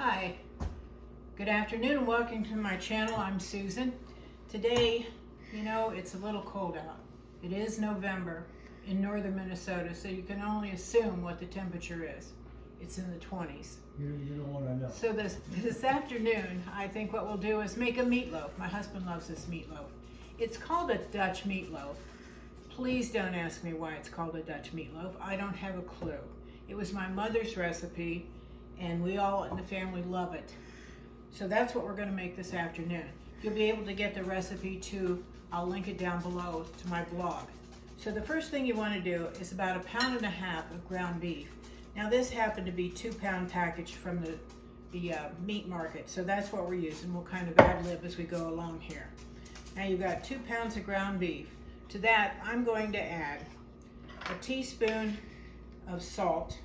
Hi, good afternoon and welcome to my channel. I'm Susan. Today, it's a little cold out. It is November in northern Minnesota, so you can only assume what the temperature is. It's in the 20s. You don't want to know. So this afternoon, I think what we'll do is make a meatloaf. My husband loves this meatloaf. It's called a Dutch meatloaf. Please don't ask me why it's called a Dutch meatloaf. I don't have a clue. It was my mother's recipe, and we all in the family love it. So that's what we're going to make this afternoon. You'll be able to get the recipe too. I'll link it down below to my blog. So the first thing you want to do is about 1.5 pounds of ground beef. Now this happened to be 2-pound package from the meat market, so that's what we're using. We'll kind of ad lib as we go along here. Now you've got 2 pounds of ground beef. To that, I'm going to add a teaspoon of salt.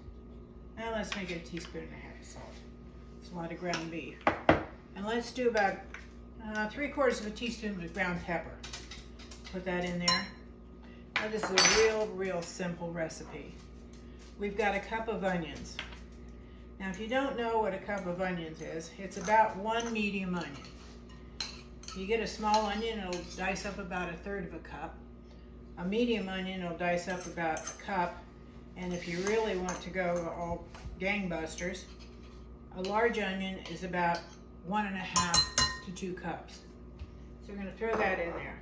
Now let's make it a teaspoon and a half of salt. It's a lot of ground beef. And let's do about 3/4 of a teaspoon of ground pepper. Put that in there. Now this is a real simple recipe. We've got a cup of onions. Now if you don't know what a cup of onions is, it's about 1 medium onion. If you get a small onion, it'll dice up about 1/3 of a cup. A medium onion will dice up about a cup. And if you really want to go all gangbusters, a large onion is about 1.5 to 2 cups. So we're going to throw that in there.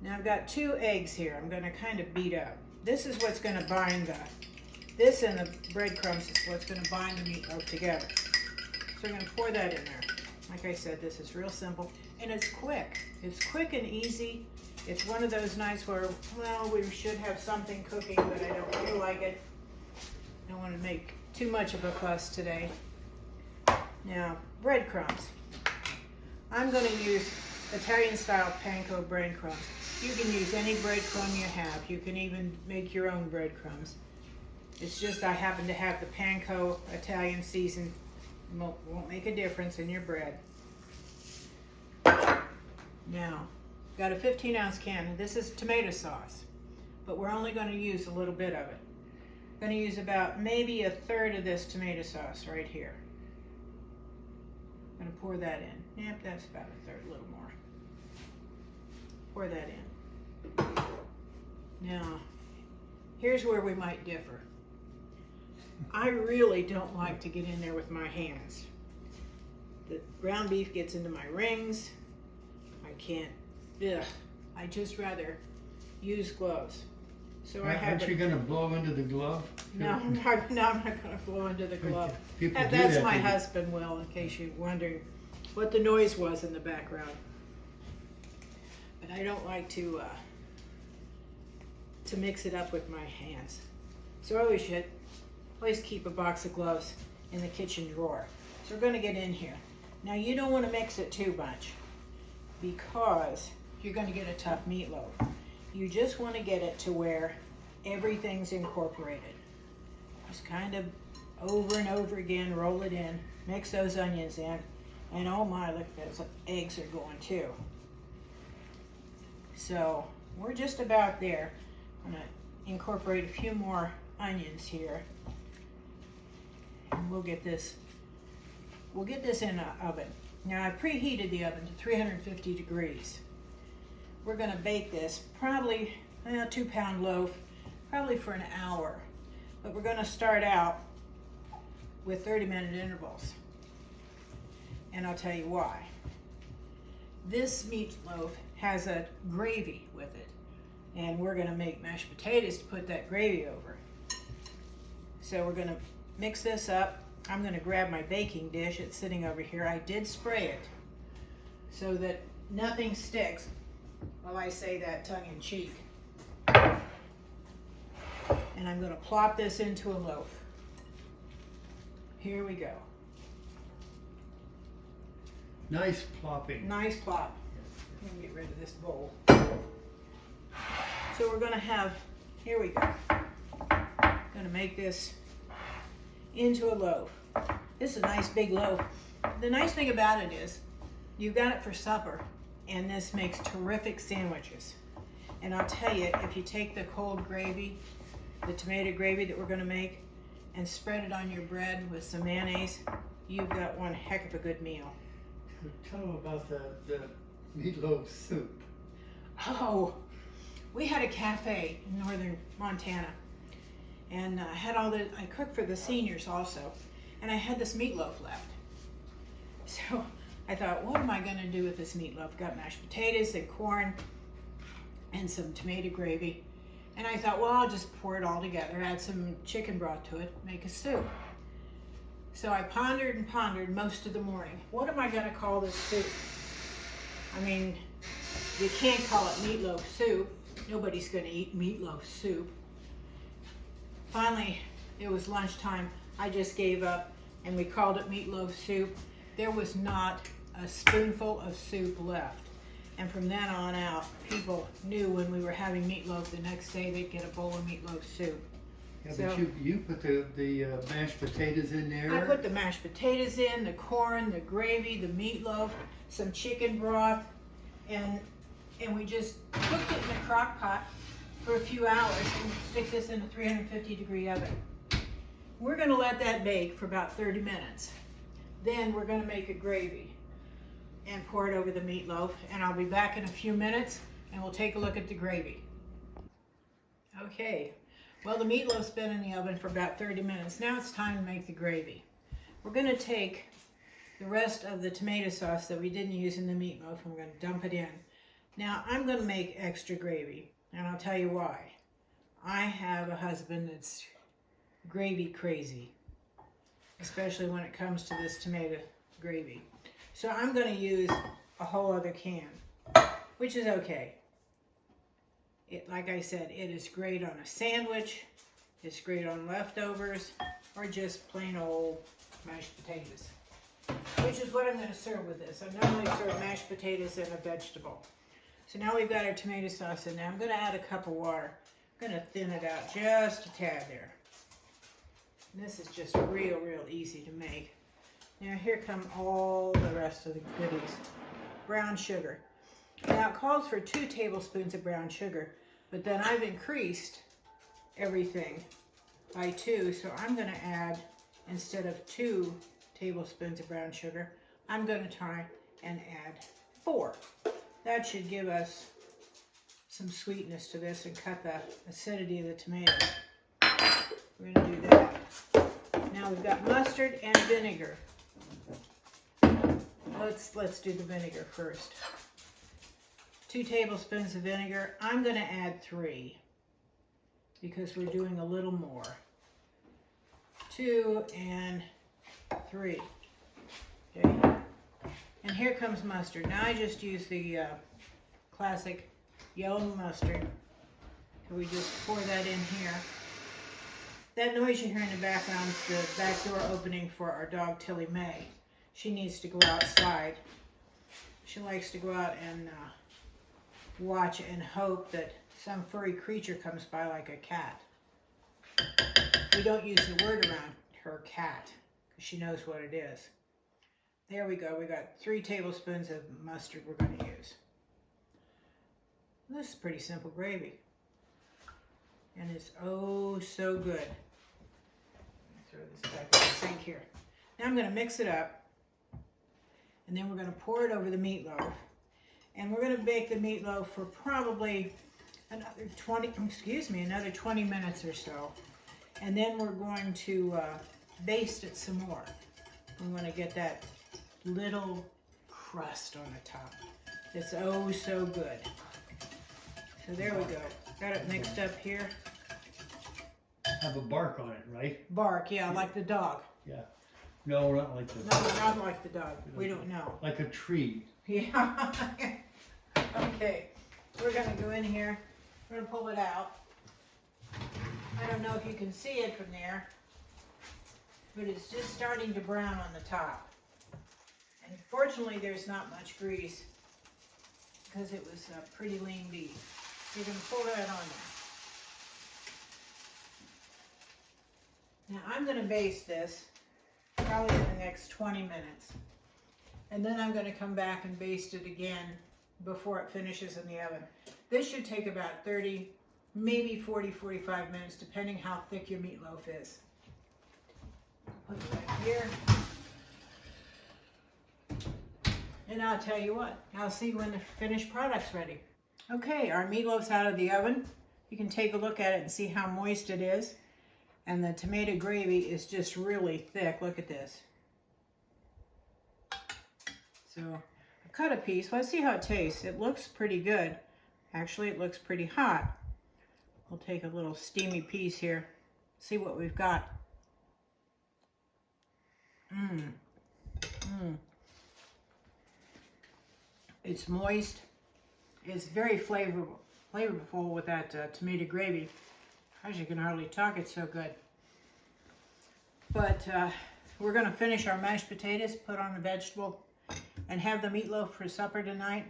Now I've got 2 eggs here. I'm going to kind of beat up. This is what's going to bind this and the breadcrumbs is what's going to bind the meatloaf together. So we're going to pour that in there. Like I said, this is real simple and it's quick. It's quick and easy. It's one of those nights where, well, we should have something cooking, but I don't feel like it. I don't want to make too much of a fuss today. Now, breadcrumbs. I'm going to use Italian-style panko breadcrumbs. You can use any breadcrumb you have. You can even make your own breadcrumbs. It's just I happen to have the panko Italian seasoned. Won't make a difference in your bread. Now, got a 15-ounce can. This is tomato sauce, but we're only going to use a little bit of it. I'm going to use about maybe 1/3 of this tomato sauce right here. I'm going to pour that in. Yep, that's about 1/3, a little more. Pour that in. Now, here's where we might differ. I really don't like to get in there with my hands. The ground beef gets into my rings. I can't. Ugh, I just rather use gloves. So Aren't you going to blow into the glove? No, I'm not going to blow into the glove. That's my husband will, in case you're wondering what the noise was in the background. But I don't like to mix it up with my hands. So I always keep a box of gloves in the kitchen drawer. So we're going to get in here. Now you don't want to mix it too much because you're going to get a tough meatloaf. You just want to get it to where everything's incorporated. Just kind of over and over again, roll it in, mix those onions in, and oh my, look, those eggs are going too. So we're just about there. I'm going to incorporate a few more onions here, and we'll get this in an oven. Now I preheated the oven to 350 degrees. We're going to bake this probably a 2-pound loaf, probably for an hour. But we're going to start out with 30-minute intervals. And I'll tell you why. This meatloaf has a gravy with it. And we're going to make mashed potatoes to put that gravy over. So we're going to mix this up. I'm going to grab my baking dish. It's sitting over here. I did spray it so that nothing sticks. Well, I say that tongue-in-cheek. And I'm going to plop this into a loaf. Here we go. Nice plopping. Nice plop. I'm going to get rid of this bowl. So we're going to have, here we go. Going to make this into a loaf. This is a nice big loaf. The nice thing about it is you've got it for supper. And this makes terrific sandwiches. And I'll tell you, if you take the cold gravy, the tomato gravy that we're going to make, and spread it on your bread with some mayonnaise, you've got one heck of a good meal. Tell them about the meatloaf soup. Oh, we had a cafe in northern Montana, and I cooked for the seniors also, and I had this meatloaf left. So I thought, what am I going to do with this meatloaf? Got mashed potatoes and corn and some tomato gravy. And I thought, well, I'll just pour it all together, add some chicken broth to it, make a soup. So I pondered and pondered most of the morning. What am I going to call this soup? I mean, you can't call it meatloaf soup. Nobody's going to eat meatloaf soup. Finally, it was lunchtime. I just gave up and we called it meatloaf soup. There was not a spoonful of soup left. And from then on out, people knew when we were having meatloaf the next day, they'd get a bowl of meatloaf soup. Yeah, So, but you put the mashed potatoes in there. I put the mashed potatoes in, the corn, the gravy, the meatloaf, some chicken broth, and we just cooked it in a crock pot for a few hours and stick this in a 350-degree oven. We're going to let that bake for about 30 minutes. Then we're going to make a gravy and pour it over the meatloaf, and I'll be back in a few minutes and we'll take a look at the gravy. Okay, well, the meatloaf's been in the oven for about 30 minutes. Now it's time to make the gravy. We're going to take the rest of the tomato sauce that we didn't use in the meatloaf and we're going to dump it in. Now I'm going to make extra gravy, and I'll tell you why. I have a husband that's gravy crazy, especially when it comes to this tomato gravy. So I'm going to use a whole other can, which is okay. Like I said, it is great on a sandwich, it's great on leftovers, or just plain old mashed potatoes, which is what I'm going to serve with this. I normally serve mashed potatoes and a vegetable. So now we've got our tomato sauce in there. I'm going to add a cup of water. I'm going to thin it out just a tad there. And this is just real easy to make. Now here come all the rest of the goodies. Brown sugar. Now it calls for 2 tablespoons of brown sugar, but then I've increased everything by 2, so I'm going to add, instead of 2 tablespoons of brown sugar, I'm going to try and add 4. That should give us some sweetness to this and cut the acidity of the tomatoes. We're going to do that. Now we've got mustard and vinegar. Let's do the vinegar first. 2 tablespoons of vinegar. I'm going to add 3 because we're doing a little more. 2 and 3. Okay. And here comes mustard. Now I just use the classic yellow mustard. So we just pour that in here. That noise you hear in the background is the back door opening for our dog Tilly Mae. She needs to go outside. She likes to go out and watch and hope that some furry creature comes by like a cat. We don't use the word around her cat because she knows what it is. There we go. We got 3 tablespoons of mustard we're going to use. This is pretty simple gravy. And it's oh so good. Throw this back in the sink here. Now I'm going to mix it up. And then we're going to pour it over the meatloaf. And we're going to bake the meatloaf for probably another 20 minutes or so. And then we're going to baste it some more. We're going to get that little crust on the top. It's oh so good. So there we go. Got it mixed up here. Have a bark on it, right? Bark, yeah, like the dog. Yeah. No, not like the No, not like the dog. We don't know. Like a tree. Yeah. Okay. We're going to go in here. We're going to pull it out. I don't know if you can see it from there, but it's just starting to brown on the top. And fortunately, there's not much grease because it was pretty lean beef. You're going to pull that on there. Now I'm going to baste this probably in the next 20 minutes. And then I'm going to come back and baste it again before it finishes in the oven. This should take about 30, maybe 40, 45 minutes, depending how thick your meatloaf is. Put it right here. And I'll tell you what, I'll see when the finished product's ready. Okay, our meatloaf's out of the oven. You can take a look at it and see how moist it is. And the tomato gravy is just really thick. Look at this. So I've cut a piece. Let's see how it tastes. It looks pretty good. Actually, it looks pretty hot. We'll take a little steamy piece here. See what we've got. It's moist. It's very flavorful with that tomato gravy. Gosh, you can hardly talk. It's so good. But we're going to finish our mashed potatoes, put on a vegetable, and have the meatloaf for supper tonight.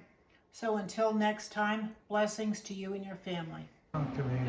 So until next time, blessings to you and your family. To me.